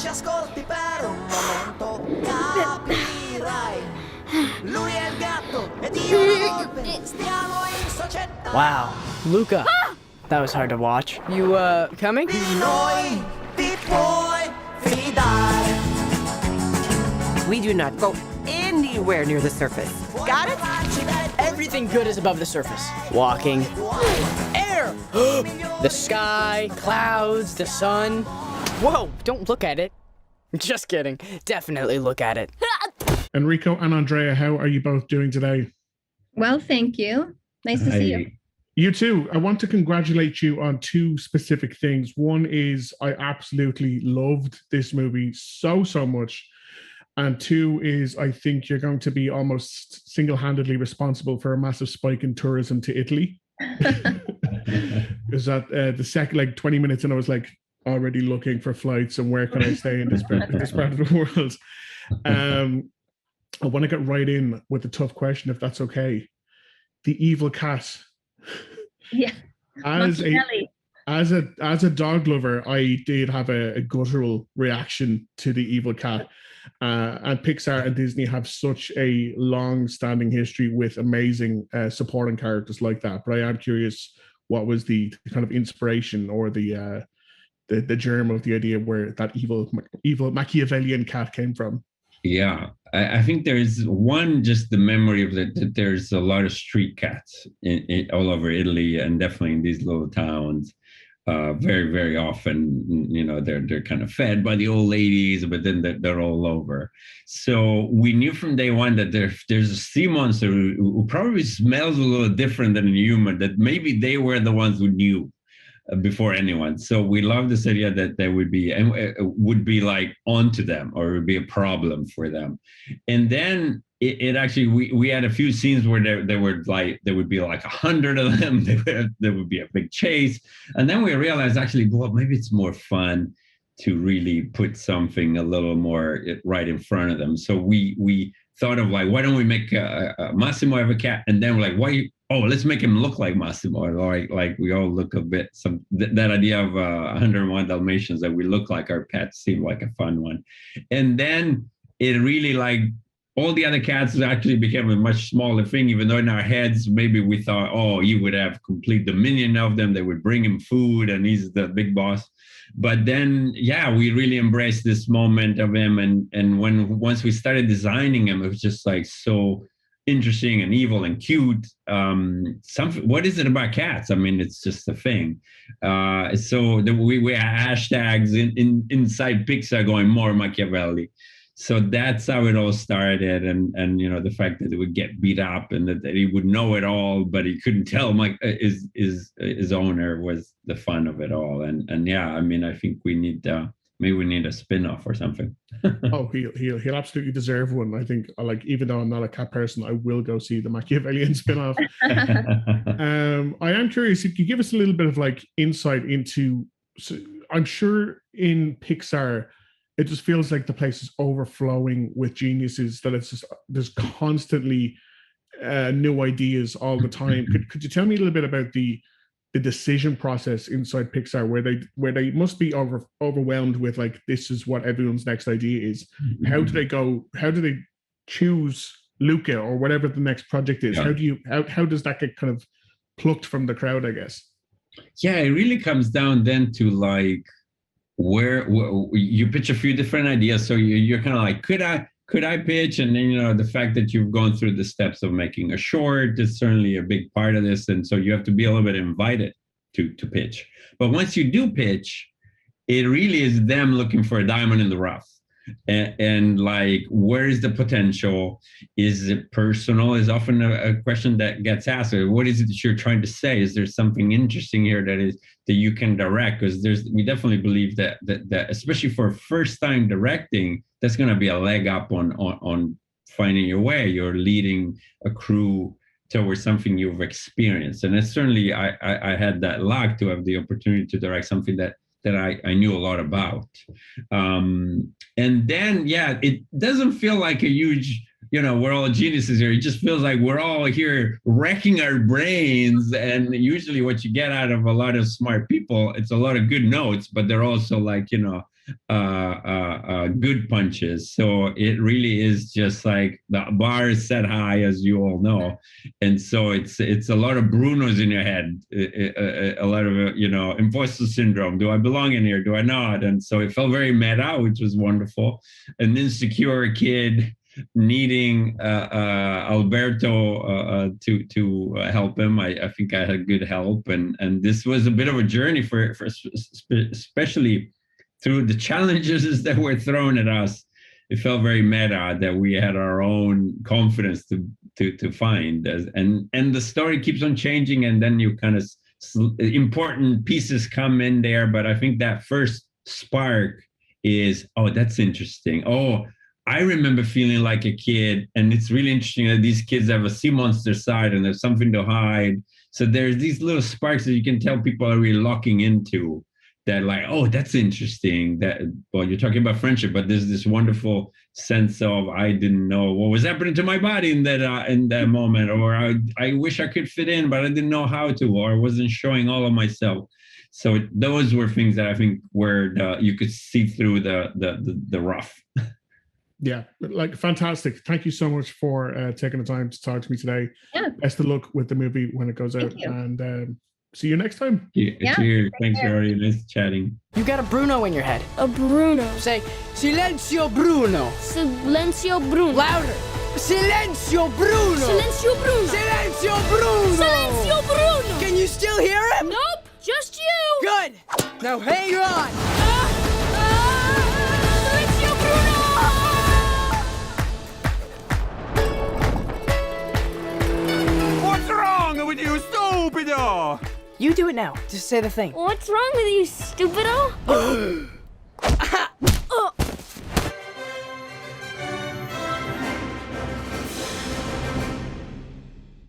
ci ascolti per un momento, capirai. Lui è il gatto ed io la volpe, stiamo in società. Wow, Luca. That was hard to watch. You, coming? Di noi ti puoi fidare. We do not go anywhere near the surface. Got it? Everything good is above the surface. Walking. Air! The sky, clouds, the sun. Whoa, don't look at it. Just kidding. Definitely look at it. Enrico and Andrea, how are you both doing today? Well, thank you. Nice to see you. You too. I want to congratulate you on two specific things. One is I absolutely loved this movie so much. And two is I think you're going to be almost single-handedly responsible for a massive spike in tourism to Italy. Is that the second, 20 minutes and I was like already looking for flights and where can I stay in this part of the world. I want to get right in with a tough question, if that's okay. The evil cat. Yeah. As a dog lover, I did have a guttural reaction to the evil cat. And Pixar and Disney have such a long-standing history with amazing supporting characters like that. But I am curious, what was the kind of inspiration or the germ of the idea where that evil Machiavellian cat came from? Yeah, I think there's one, just the memory of that there's a lot of street cats all over Italy and definitely in these little towns. Very, very often, they're kind of fed by the old ladies, but then they're all over. So we knew from day one that there's a sea monster who probably smells a little different than a human, that maybe they were the ones who knew before anyone. So we love this idea that there would be like onto them, or it would be a problem for them. And then it actually, we had a few scenes where there would be like 100 of them. There would be a big chase. And then we realized actually, well, maybe it's more fun to really put something a little more right in front of them. So we thought of like, why don't we make Massimo have a cat? And then we're like, let's make him look like Massimo. Like we all look a bit, that idea of 101 Dalmatians, that we look like our pets, seemed like a fun one. And then it really, like, all the other cats actually became a much smaller thing, even though in our heads, maybe we thought, he would have complete dominion of them. They would bring him food and he's the big boss. But then, we really embraced this moment of him. And once we started designing him, it was just like so interesting and evil and cute. What is it about cats? I mean, it's just a thing. So we had hashtags inside Pixar going more Machiavelli. So that's how it all started, and the fact that it would get beat up and that he would know it all, but he couldn't tell his owner was the fun of it all. And I mean, I think we need maybe we need a spin-off or something. He'll absolutely deserve one. I think, even though I'm not a cat person, I will go see the Machiavellian spin-off. I am curious if you give us a little bit of insight into. So I'm sure in Pixar, it just feels like the place is overflowing with geniuses, that it's just, there's constantly new ideas all the time. Could you tell me a little bit about the decision process inside Pixar, where they must be overwhelmed with this is what everyone's next idea is? How do they choose Luca or whatever the next project is? How does that get kind of plucked from the crowd, I guess? Yeah, it really comes down then to where you pitch a few different ideas. So you're kind of like, could I pitch? And then, the fact that you've gone through the steps of making a short is certainly a big part of this. And so you have to be a little bit invited to pitch. But once you do pitch, it really is them looking for a diamond in the rough. And where is the potential? Is it personal? Is often a question that gets asked. What is it that you're trying to say? Is there something interesting here that you can direct? Because we definitely believe that especially for first time directing, that's going to be a leg up on finding your way. You're leading a crew towards something you've experienced. And it's certainly, I had that luck to have the opportunity to direct something that I knew a lot about. And then, it doesn't feel like a huge, we're all geniuses here. It just feels like we're all here wrecking our brains. And usually what you get out of a lot of smart people, it's a lot of good notes, but they're also good punches. So it really is just like the bar is set high, as you all know, and so it's a lot of Brunos in your head, a lot of imposter syndrome. Do I belong in here? Do I not? And so it felt very meta, which was wonderful. An insecure kid needing Alberto to help him. I think I had good help, and this was a bit of a journey for especially through the challenges that were thrown at us. It felt very meta that we had our own confidence to find, and the story keeps on changing, and then you kind of important pieces come in there. But I think that first spark is, oh, that's interesting. Oh, I remember feeling like a kid, and it's really interesting that these kids have a sea monster side and there's something to hide. So there's these little sparks that you can tell people are really locking into. That like, oh, that's interesting. That, well, you're talking about friendship, but there's this wonderful sense of, I didn't know what was happening to my body in that moment, or I wish I could fit in, but I didn't know how to, or I wasn't showing all of myself. So those were things that I think were you could see through the rough. Yeah, like fantastic. Thank you so much for taking the time to talk to me today. Yeah. Best of luck with the movie when it goes out, and see you next time. Yeah. Cheers. Thanks, Rory. Nice chatting. You got a Bruno in your head. A Bruno. Say, Silenzio Bruno. Silencio Bruno. Louder. Silenzio Bruno. Silencio Bruno. Silenzio Bruno. Silencio Bruno. Can you still hear him? Nope, just you. Good. Now hang on. Silencio Bruno. What's wrong with you, stupido? You do it now. Just say the thing. What's wrong with you, stupido?